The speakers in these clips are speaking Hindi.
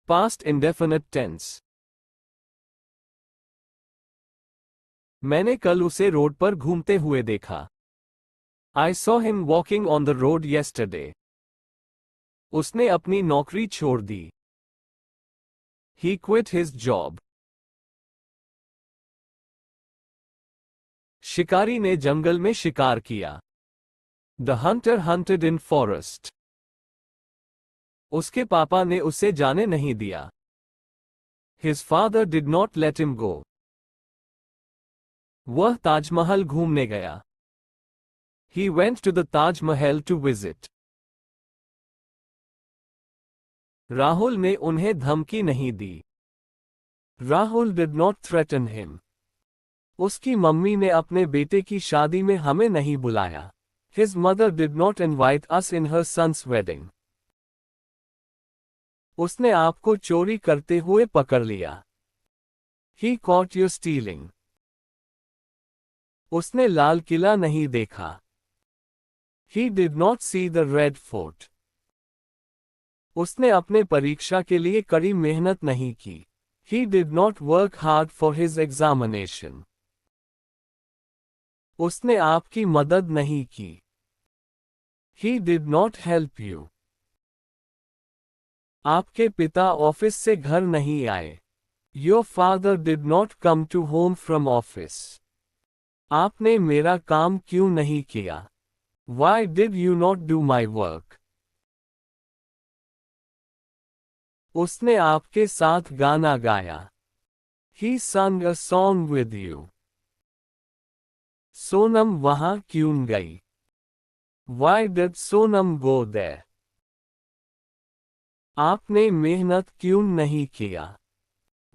Past indefinite tense. मैंने कल उसे रोड पर घूमते हुए देखा. I saw him walking on the road yesterday. उसने अपनी नौकरी छोड़ दी. He quit his job. शिकारी ने जंगल में शिकार किया. The hunter hunted in forest. उसके पापा ने उसे जाने नहीं दिया. His father did not let him go. वह ताजमहल घूमने गया. He went to the Taj Mahal to visit. Rahul ने उन्हें धमकी नहीं दी. Rahul did not threaten him. उसकी मम्मी ने अपने बेटे की शादी में हमें नहीं बुलाया. His mother did not invite us in her son's wedding. उसने आपको चोरी करते हुए पकड़ लिया. He caught you stealing. उसने लाल किला नहीं देखा. He did not see the Red Fort. उसने अपने परीक्षा के लिए कड़ी मेहनत नहीं की. He did not work hard for his examination. उसने आपकी मदद नहीं की. He did not help you. आपके पिता ऑफिस से घर नहीं आए. Your father did not come to home from office. आपने मेरा काम क्यों नहीं किया? Why did you not do my work? उसने आपके साथ गाना गाया. He sang a song with you. Sonam वहां क्यों गई? Why did Sonam go there? आपने मेहनत क्यों नहीं किया?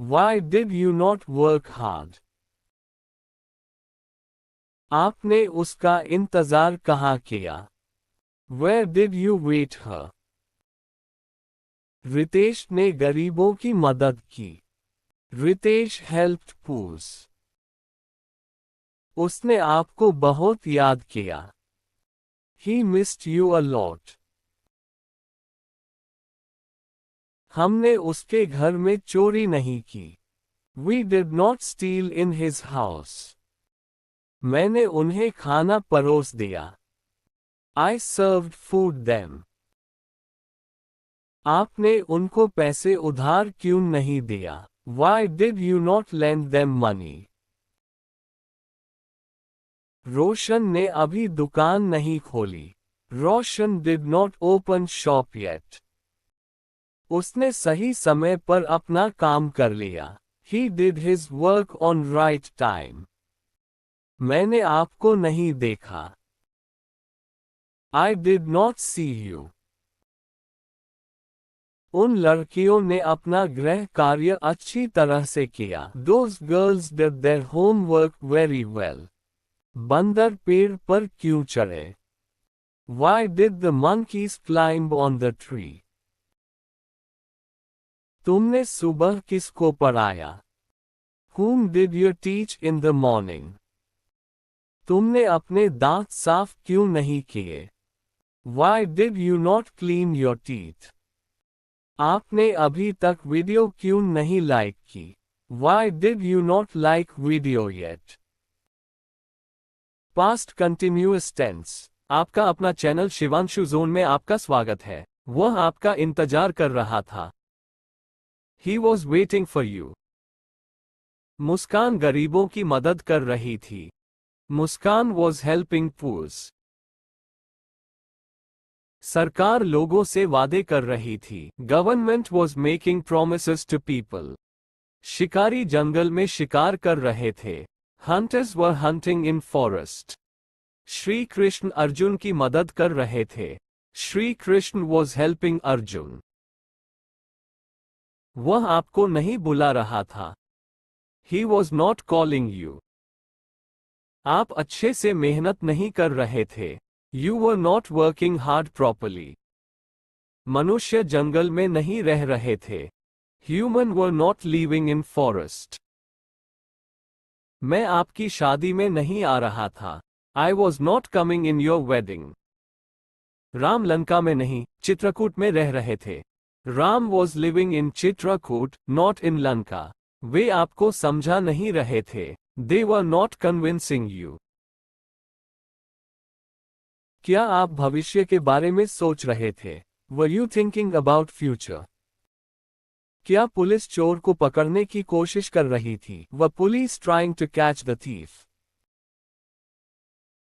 Why did you not work hard? आपने उसका इंतजार कहाँ किया? Where did you wait her? Ritesh ने गरीबों की मदद की. Ritesh helped poor. उसने आपको बहुत याद किया. He missed you a lot. हमने उसके घर में चोरी नहीं की. We did not steal in his house. मैंने उन्हें खाना परोस दिया. I served food them. आपने उनको पैसे उधार क्यों नहीं दिया? Why did you not lend them money? रोशन ने अभी दुकान नहीं खोली. रोशन did not open shop yet. उसने सही समय पर अपना काम कर लिया. He did his work on right time. मैंने आपको नहीं देखा. I did not see you. उन लड़कियों ने अपना गृह कार्य अच्छी तरह से किया. Those girls did their homework very well. बंदर पेड़ पर क्यों चढ़े? Why did the monkeys climb on the tree? तुमने सुबह किसको पढ़ाया? Whom did you teach in the morning? तुमने अपने दांत साफ क्यों नहीं किए? Why did you not clean your teeth? आपने अभी तक वीडियो क्यों नहीं लाइक की? Why did you not like video yet? Past continuous tense. आपका अपना चैनल शिवांशु जोन में आपका स्वागत है. वह आपका इंतजार कर रहा था. He was waiting for you. मुस्कान गरीबों की मदद कर रही थी. मुस्कान was helping poor. सरकार लोगों से वादे कर रही थी. Government was making promises to people. शिकारी जंगल में शिकार कर रहे थे. Hunters were hunting in forest. Shri Krishna Arjun की मदद कर रहे थे. Shri Krishna was helping Arjun. वह आपको नहीं बुला रहा था. He was not calling you. आप अच्छे से मेहनत नहीं कर रहे थे. You were not working hard properly. मनुष्य जंगल में नहीं रह रहे थे. Human were not living in forest. मैं आपकी शादी में नहीं आ रहा था. I was not coming in your wedding. Ram Lanka में नहीं, चित्रकूट में रह रहे थे. Ram was living in Chitrakoot, not in Lanka. वे आपको समझा नहीं रहे थे. They were not convincing you. क्या आप भविष्य के बारे में सोच रहे थे? Were you thinking about future? क्या पुलिस चोर को पकड़ने की कोशिश कर रही थी? Were police trying to catch the thief?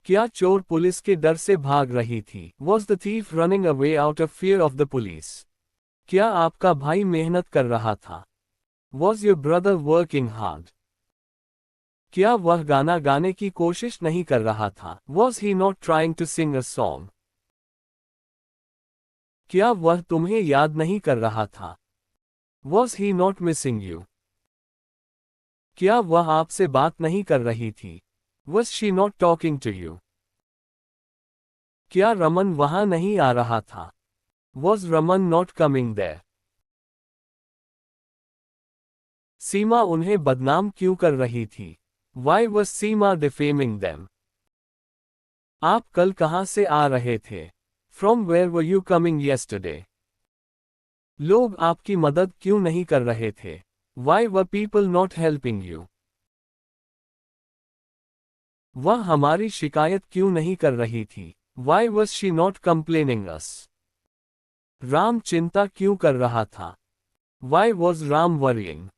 क्या चोर पुलिस के डर से भाग रही थी? Was the thief running away out of fear of the police? क्या आपका भाई मेहनत कर रहा था? Was your brother working hard? क्या वह गाना गाने की कोशिश नहीं कर रहा था? Was he not trying to sing a song? क्या वह तुम्हें याद नहीं कर रहा था? Was he not missing you? क्या वह आपसे बात नहीं कर रही थी? Was she not talking to you? क्या रमन वहां नहीं आ रहा था? Was Raman not coming there? सीमा उन्हें बदनाम क्यों कर रही थी? Why was Seema defaming them? आप कल कहां से आ रहे थे? From where were you coming yesterday? लोग आपकी मदद क्यों नहीं कर रहे थे? Why were people not helping you? वह हमारी शिकायत क्यों नहीं कर रही थी? Why was she not complaining us? Ram चिंता क्यों कर रहा था? Why was Ram worrying?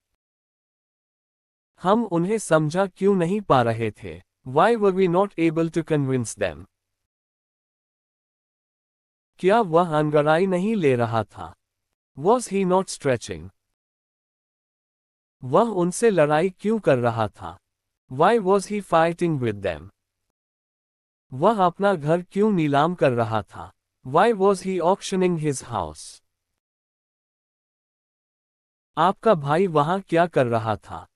हम उन्हें समझा क्यों नहीं पा रहे थे? Why were we not able to convince them? क्या वह अंगड़ाई नहीं ले रहा था? Was he not stretching? वह उनसे लड़ाई क्यों कर रहा था? Why was he fighting with them? वह अपना घर क्यों नीलाम कर रहा था? Why was he auctioning his house? आपका भाई वहां क्या कर रहा था?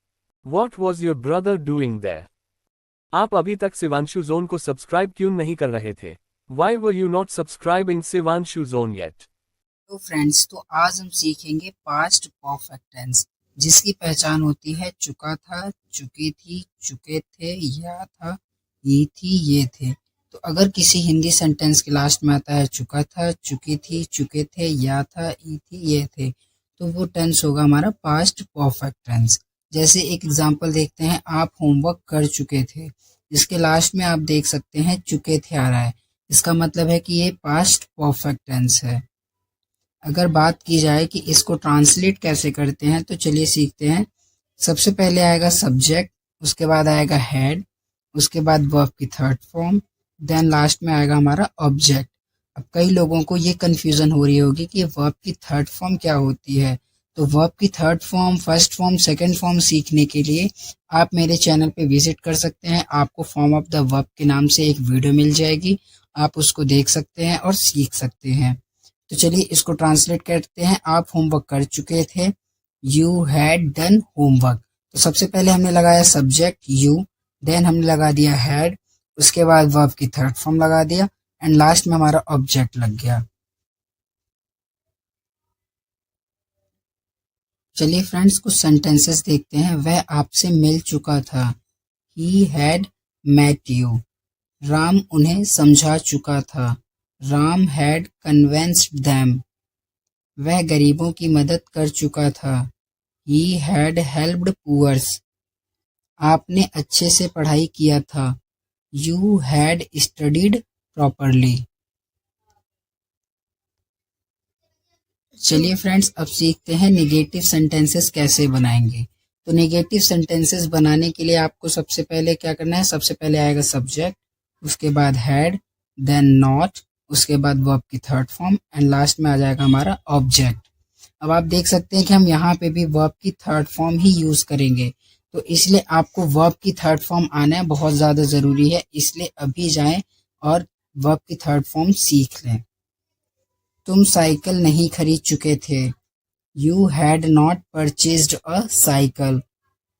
What was your brother doing there? आप अभी तक शिवांशु जोन को सब्सक्राइब क्यों नहीं कर रहे थे? Why were you not subscribing Shivanshu zone yet? तो फ्रेंड्स, तो आज हम सीखेंगे पास्ट परफेक्ट टेंस, जिसकी पहचान होती है चुका था, चुकी थी, चुके थे, या था, ये थी, ये थे। तो अगर किसी हिंदी सेंटेंस के लास्ट में आता है चुका था, चुकी थी, चुके थे, या था, ये थी, ये थे, तो वो टेंस होगा हमारा पास्ट परफेक्ट टेंस। जैसे एक एग्जांपल देखते हैं, आप होमवर्क कर चुके थे, इसके लास्ट में आप देख सकते हैं चुके थे आ रहा है, इसका मतलब है कि ये पास्ट परफेक्ट टेंस है। अगर बात की जाए कि इसको ट्रांसलेट कैसे करते हैं, तो चलिए सीखते हैं। सबसे पहले आएगा सब्जेक्ट, उसके बाद आएगा हेड, उसके बाद वर्ब की थर्ड फॉर्म, देन लास्ट में आएगा हमारा ऑब्जेक्ट। अब कई लोगों को ये कंफ्यूजन हो रही होगी कि वर्ब की थर्ड फॉर्म क्या होती है। तो वर्ब की third form, first form, second form सीखने के लिए आप मेरे चैनल पे विजिट कर सकते हैं। आपको फॉर्म ऑफ द वर्ब के नाम से एक वीडियो मिल जाएगी, आप उसको देख सकते हैं और सीख सकते हैं। तो चलिए इसको ट्रांसलेट करते हैं। आप होमवर्क कर चुके थे, यू हैड डन होमवर्क। तो सबसे पहले हमने लगाया सब्जेक्ट यू, देन हमने लगा दिया हैड, उसके बाद वर्ब की थर्ड फॉर्म लगा दिया, एंड लास्ट में हमारा ऑब्जेक्ट लग गया। चलिए फ्रेंड्स, कुछ सेंटेंसेस देखते हैं। वह आपसे मिल चुका था, he had met you. Ram उन्हें समझा चुका था, राम हैड कन्विंस्ड देम। वह गरीबों की मदद कर चुका था, ही हैड हेल्प्ड पुअर्स। आपने अच्छे से पढ़ाई किया था, यू हैड स्टडीड प्रॉपरली। चलिए फ्रेंड्स, अब सीखते हैं नेगेटिव सेंटेंसेस कैसे बनाएंगे। तो नेगेटिव सेंटेंसेस बनाने के लिए आपको सबसे पहले क्या करना है, सबसे पहले आएगा सब्जेक्ट, उसके बाद हैड, देन नॉट, उसके बाद वर्ब की थर्ड फॉर्म, एंड लास्ट में आ जाएगा हमारा ऑब्जेक्ट। अब आप देख सकते हैं कि हम यहाँ पे भी वर्ब की थर्ड फॉर्म ही यूज करेंगे, तो इसलिए आपको वर्ब की थर्ड फॉर्म आना बहुत ज़्यादा ज़रूरी है। इसलिए अभी जाएं और वर्ब की थर्ड फॉर्म सीख लें। तुम साइकिल नहीं खरीद चुके थे, you had not purchased a cycle.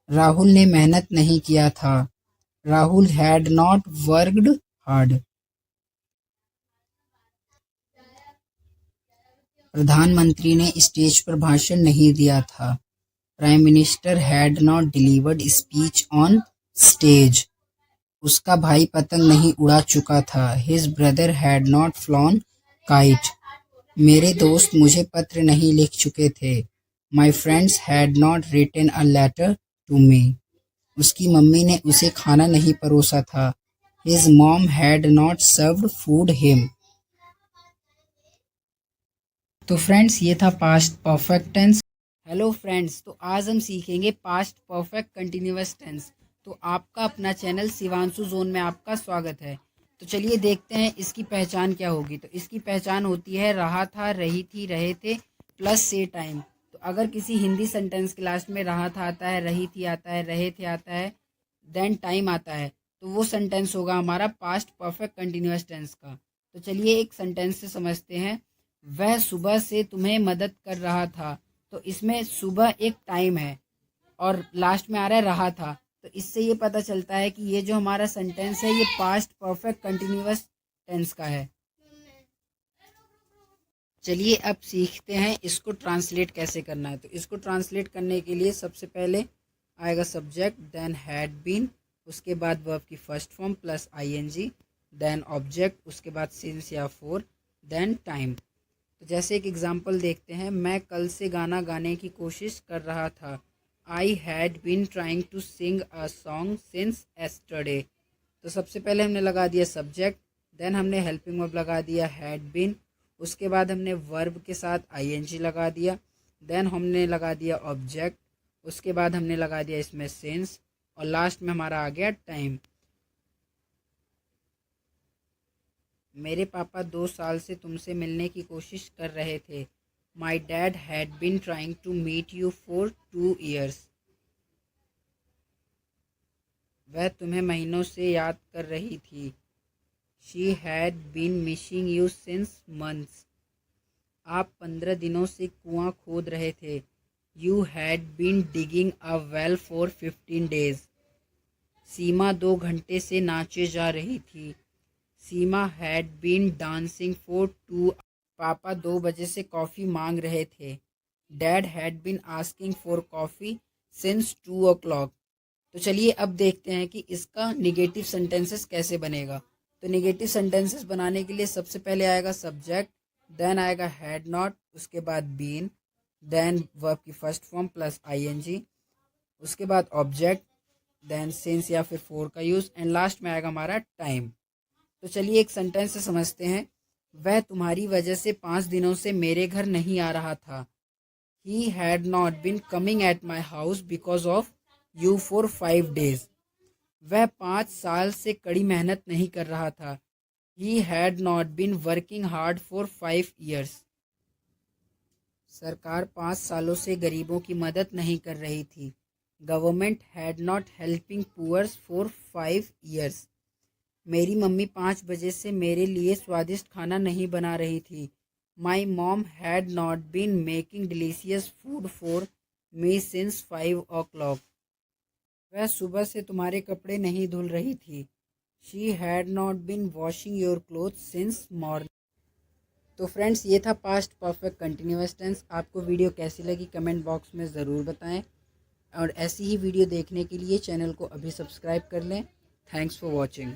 Rahul ने मेहनत नहीं किया था, Rahul had not worked hard. प्रधानमंत्री ने स्टेज पर भाषण नहीं दिया था, prime minister had not delivered speech on stage. उसका भाई पतंग नहीं उड़ा चुका था, his brother had not flown kite. मेरे दोस्त मुझे पत्र नहीं लिख चुके थे। My friends had not written a letter to me. उसकी मम्मी ने उसे खाना नहीं परोसा था। His mom had not served food him. तो फ्रेंड्स ये था past perfect tense. Hello friends, तो आज हम सीखेंगे पास्ट परफेक्ट कंटिन्यूअस टेंस। तो आपका अपना चैनल शिवांशु जोन में आपका स्वागत है। तो चलिए देखते हैं इसकी पहचान क्या होगी। तो इसकी पहचान होती है रहा था, रही थी, रहे थे प्लस से टाइम। तो अगर किसी हिंदी सेंटेंस के लास्ट में रहा था आता है, रही थी आता है, रहे थे आता है, देन टाइम आता है, तो वो सेंटेंस होगा हमारा पास्ट परफेक्ट कंटिन्यूअस टेंस का। तो चलिए एक सेंटेंस से समझते हैं। वह सुबह से तुम्हें मदद कर रहा था। तो इसमें सुबह एक टाइम है और लास्ट में आ रहा है रहा था। तो इससे ये पता चलता है कि ये जो हमारा सेंटेंस है ये पास्ट परफेक्ट कंटिन्यूअस टेंस का है। चलिए अब सीखते हैं इसको ट्रांसलेट कैसे करना है। तो इसको ट्रांसलेट करने के लिए सबसे पहले आएगा सब्जेक्ट, देन हैड बीन, उसके बाद वर्ब की first form plus I N G, then object, उसके बाद सिंस या फॉर, देन टाइम। तो जैसे एक एग्जांपल देखते हैं। मैं कल से गाना गाने की कोशिश कर रहा था। I had been trying to sing a song since yesterday. तो सबसे पहले हमने लगा दिया सब्जेक्ट, देन हमने हेल्पिंग वर्ब लगा दिया हैड बीन, उसके बाद हमने वर्ब के साथ आईएनजी लगा दिया, देन हमने लगा दिया ऑब्जेक्ट, उसके बाद हमने लगा दिया इसमें सिंस और लास्ट में हमारा आ गया टाइम। मेरे पापा 2 साल से तुमसे मिलने की कोशिश कर रहे थे। My dad had been trying to meet you for 2 years। वह तुम्हें महीनों से याद कर रही थी। She had been missing you since months. आप 15 दिनों से कुआं खोद रहे थे। You had been digging a well for 15 days। Seema 2 घंटे से नाचे जा रही थी। Seema had been dancing for 2। पापा 2 बजे से कॉफ़ी मांग रहे थे। Dad had been asking for coffee since 2 o'clock। तो चलिए अब देखते हैं कि इसका निगेटिव सेंटेंसेस कैसे बनेगा। तो निगेटिव सेंटेंसेस बनाने के लिए सबसे पहले आएगा सब्जेक्ट, देन आएगा हैड नॉट, उसके बाद बीन, देन वर्ब की फर्स्ट फॉर्म प्लस आईएनजी, उसके बाद ऑब्जेक्ट, देन सिंस या फिर फॉर का यूज़ एंड लास्ट में आएगा हमारा टाइम। तो चलिए एक सेंटेंस से समझते हैं। वह तुम्हारी वजह से 5 दिनों से मेरे घर नहीं आ रहा था। He had not been coming at my house because of you for 5 days। वह 5 साल से कड़ी मेहनत नहीं कर रहा था। He had not been working hard for 5 years। सरकार 5 सालों से गरीबों की मदद नहीं कर रही थी। Government had not helping poors for 5 years। मेरी मम्मी 5 बजे से मेरे लिए स्वादिष्ट खाना नहीं बना रही थी। My mom had not been making delicious food for me since 5 o'clock। वह सुबह से तुम्हारे कपड़े नहीं धुल रही थी। She had not been washing your cloth since morning. तो फ्रेंड्स ये था पास्ट परफेक्ट कंटिन्यूअस टेंस। आपको वीडियो कैसी लगी कमेंट बॉक्स में ज़रूर बताएं और ऐसी ही वीडियो देखने के लिए चैनल को अभी सब्सक्राइब कर लें। Thanks for watching.